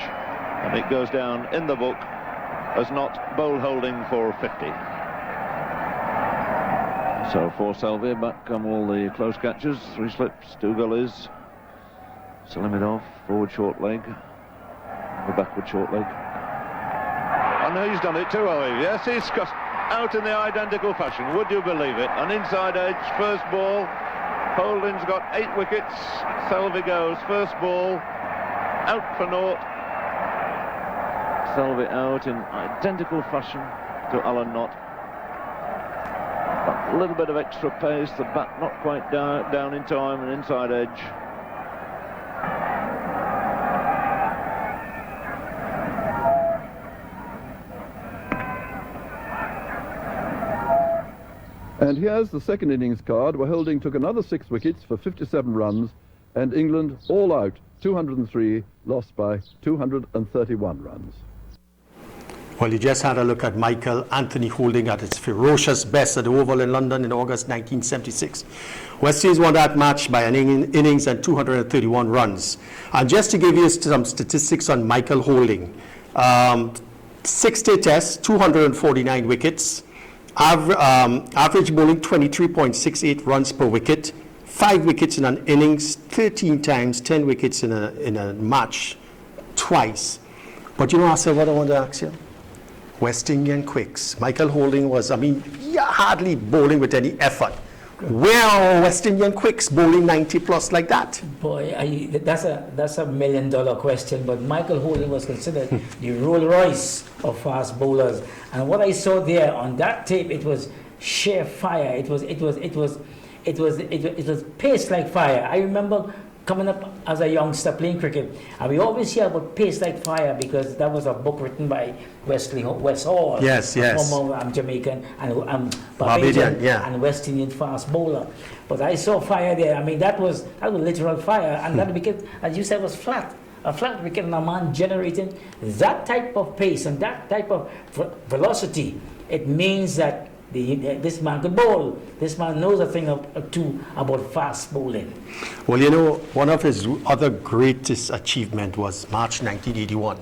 and it goes down in the book as Knott bowled Holding for 50. So for Selvia, back come all the close catches, 3 slips, 2 gullies. Salim it off, forward short leg, the backward short leg. And he's done it too, Owie. Yes, he's got out in the identical fashion, would you believe it? An inside edge, first ball. Holding's got 8 wickets. Selvia goes, first ball, out for naught. Selvia out in identical fashion to Alan Knott. But a little bit of extra pace, the bat not quite down in time, an inside edge. And here's the second innings card where Holding took another 6 wickets for 57 runs and England all out, 203, lost by 231 runs. Well, you just had a look at Michael Anthony Holding at its ferocious best at the Oval in London in August 1976. West Indies won that match by an innings and 231 runs. And just to give you some statistics on Michael Holding, 60 tests, 249 wickets, average bowling 23.68 runs per wicket, 5 wickets in an innings, 13 times, 10 wickets in a match, twice. But you know, I said what I want to ask you? West Indian quicks. Michael Holding was, hardly bowling with any effort. Where are West Indian quicks bowling 90 plus like that? Boy, that's a $1 million question. But Michael Holding was considered the Rolls Royce of fast bowlers. And what I saw there on that tape, it was sheer fire. It was pace like fire. I remember coming up as a youngster playing cricket, and we always hear about pace like fire because that was a book written by West Hall. Yes. Former Jamaican and Barbadian, and West Indian fast bowler. But I saw fire there. That was literal fire, and that wicket, as you said, was flat. A flat wicket, and a man generating that type of pace and that type of velocity. It means that this man could bowl. This man knows a thing or two about fast bowling. Well, you know, one of his other greatest achievement was March 1981.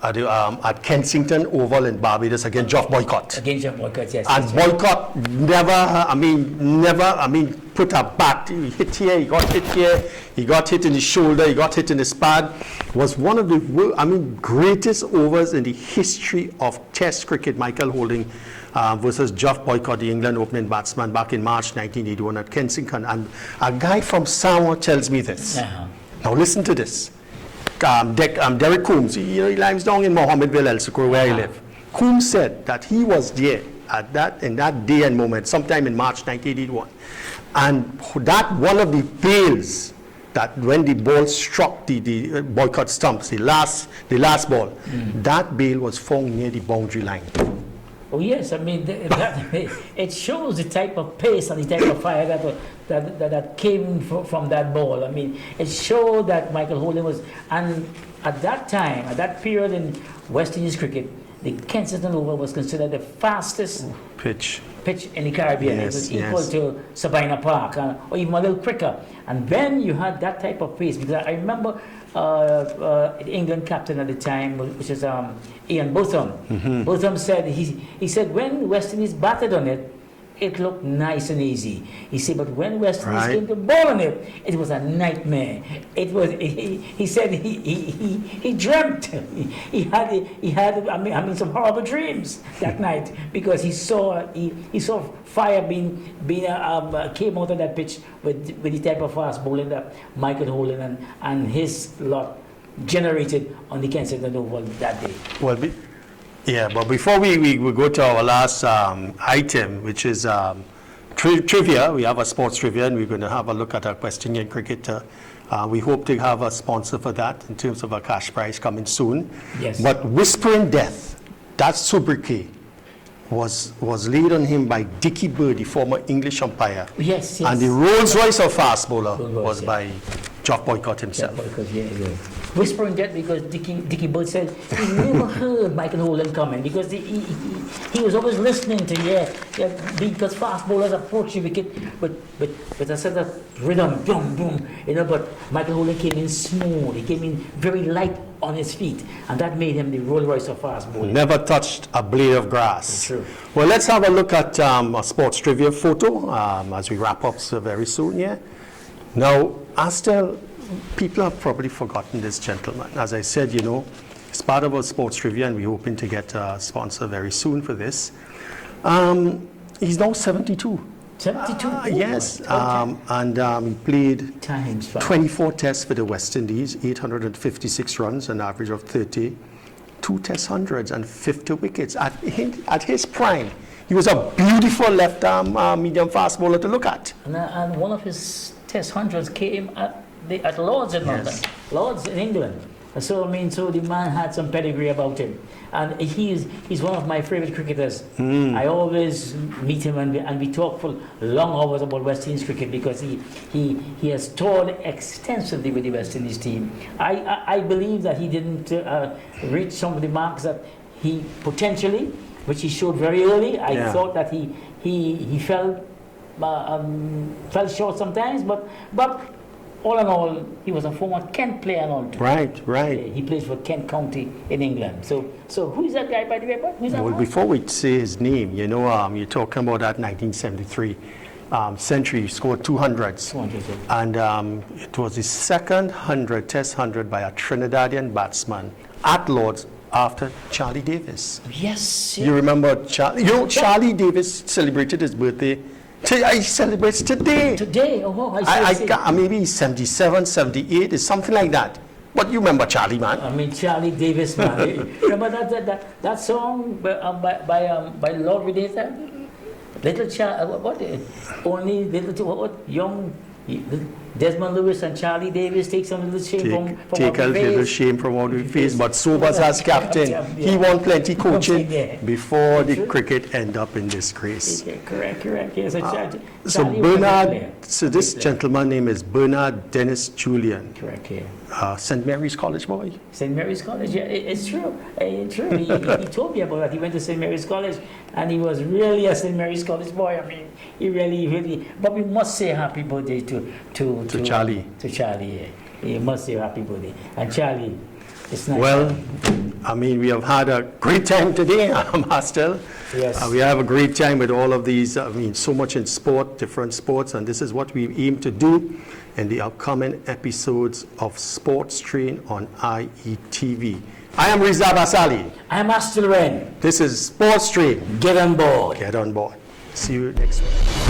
at Kensington Oval in Barbados against Geoff Boycott. Against Geoff Boycott, yes. And yes, Boycott never put a bat. He hit here, he got hit here, he got hit in the shoulder, he got hit in his pad. Was one of the, greatest overs in the history of Test cricket. Michael Holding versus Geoff Boycott, the England opening batsman, back in March 1981 at Kensington. And a guy from Samoa tells me this. Now listen to this. Derek Coombs, he lives down in Mohammedville, El Sucre, where I live. Coombs said that he was there in that day and moment, sometime in March 1981. And that one of the bails, that when the ball struck the Boycott stumps, the last ball, that bail was found near the boundary line. Oh yes, I mean it shows the type of pace and the type of fire that came from that ball. I mean, it showed that Michael Holding was, and at that time, at that period in West Indies cricket, the Kensington Oval was considered the fastest pitch in the Caribbean. Yes, it was equal to Sabina Park, or even a little quicker. And then you had that type of pace, because I remember the England captain at the time, which is Ian Botham. Botham said, he said when West Indies batted on it, it looked nice and easy. He said, but when West Indies came to ball on it, it was a nightmare. It was. He said he dreamt. He had some horrible dreams that night, because he saw fire being came out of that pitch with the type of fast bowling that Michael Holding and his lot generated on the Kensington Oval that day. Well, but before we go to our last item, which is trivia, we have a sports trivia, and we're going to have a look at our Westinian cricketer. We hope to have a sponsor for that in terms of a cash prize coming soon. Yes. But Whispering Death, that sobriquet was laid on him by Dickie Bird, the former English umpire. Yes. And the Rolls Royce of fast bowler was by Geoff Boycott himself. Whispering Death, because Dickie Bird said he never heard Michael Holding coming, because he was always listening to because fast bowlers approach the wicket with a sort of rhythm, boom, boom, but Michael Holding came in smooth, he came in very light on his feet, and that made him the Rolls Royce of fast bowling. Never touched a blade of grass. True. Well, let's have a look at a sports trivia photo as we wrap up so very soon. Now, Astel, people have probably forgotten this gentleman. As I said, it's part of our sports trivia, and we're hoping to get a sponsor very soon for this. He's now 72. 72? Yes, and he played 24 tests for the West Indies, 856 runs, an average of 30, 2 test hundreds, and 50 wickets. At his prime, he was a beautiful left-arm medium fast bowler to look at. And one of his test hundreds came at Lord's in London, Lord's in England. So the man had some pedigree about him, and he's one of my favorite cricketers. I always meet him, and we talk for long hours about West Indies cricket, because he has toured extensively with the West Indies team. I believe that he didn't reach some of the marks that he potentially, which he showed very early. I thought that he fell short sometimes, but all in all, he was a former Kent player and all. Right. He plays for Kent County in England. So who is that guy, by the way? Who's that? Well, before we say his name, you're talking about that 1973 century. He scored 200s. And it was his second test 100 by a Trinidadian batsman at Lord's after Charlie Davis. Yes. You remember Charlie Davis celebrated his birthday. He celebrates today. Today? Oh, I see. Maybe he's 77, 78, it's something like that. But you remember Charlie, man. I mean, Charlie Davis, man. Remember that song by Lord Redata? Little Charlie, young Desmond Lewis and Charlie Davis take some little shame from take a little shame from what we face, but Sobers as captain, he won plenty coaching before the cricket end up in disgrace. Correct. Yes, so Bernard, this gentleman name is Bernard Dennis Julian. Correct, yeah. St. Mary's College boy. St. Mary's College, yeah, it's true. It's true. He told me about that. He went to St. Mary's College, and he was really a St. Mary's College boy. I mean, he really. But we must say happy birthday to Charlie. To Charlie, yeah. You must say happy birthday. And Charlie, it's nice. Well, I mean, we have had a great time today, Master. Yes. We have a great time with all of these, I mean, so much in sport, different sports, and this is what we aim to do in the upcoming episodes of Sports Train on IETV. I am Riza Basali. I'm Astil Ren. This is Sports Train. Get on board. Get on board. See you next week.